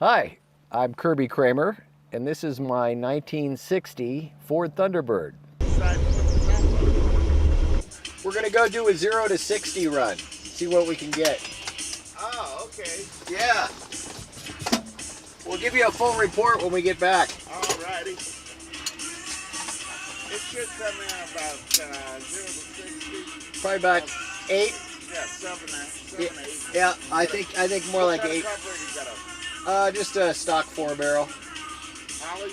Hi, I'm Kirby Kramer, and this is my 1960 Ford Thunderbird. We're gonna go do a 0 to 60 run, see what we can get. Oh, okay. Yeah. We'll give you a full report when we get back. Alrighty. It should come in about 0 to 60. Probably about 8. Yeah, 7, 8. Yeah, I think more like 8. Just a stock 4-barrel. Holly?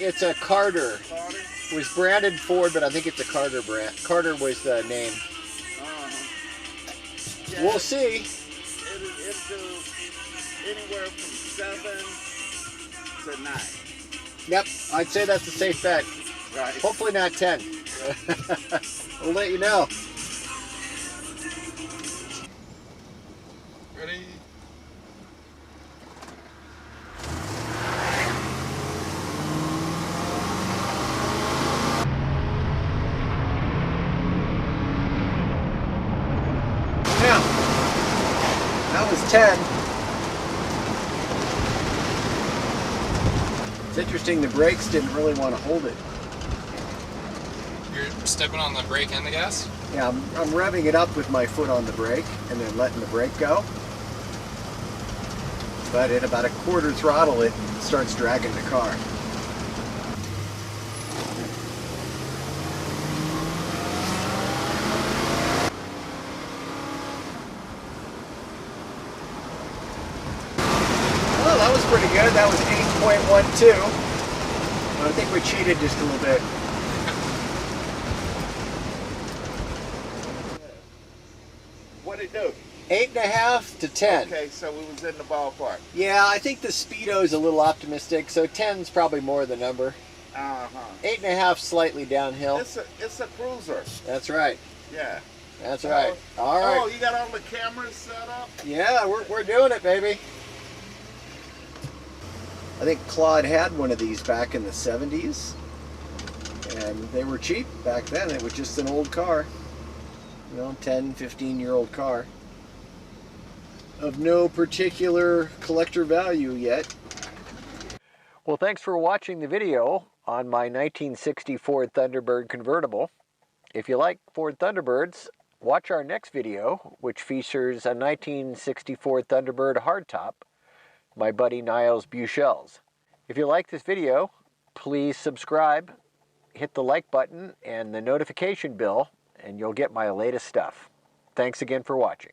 It's a Carter. Carter? It was branded Ford, but I think it's a Carter brand. Carter was the name. Yeah, We'll see. It'll do anywhere from 7 to 9. Yep, I'd say that's a safe bet. Right. Hopefully not 10. We'll let you know. Ready? Now, that was 10. It's interesting, the brakes didn't really want to hold it. You're stepping on the brake and the gas? Yeah, I'm revving it up with my foot on the brake and then letting the brake go. But at about a quarter throttle, it starts dragging the car. Well, that was pretty good. That was 8.12. I think we cheated just a little bit. What'd it do? 8.5 to 10. Okay, so we was in the ballpark. Yeah, I think the speedo's a little optimistic, so 10's probably more the number. 8.5 slightly downhill. It's a cruiser. That's right. Yeah. That's right. All right. Oh, you got all the cameras set up? Yeah, we're doing it, baby. I think Claude had one of these back in the 70s, and they were cheap back then. It was just an old car, 10, 15-year-old car of no particular collector value yet. Well, thanks for watching the video on my 1960 Ford Thunderbird convertible. If you like Ford Thunderbirds, watch our next video, which features a 1964 Thunderbird hardtop, my buddy Niles Buchel's. If you like this video, please subscribe, hit the like button and the notification bell, and you'll get my latest stuff. Thanks again for watching.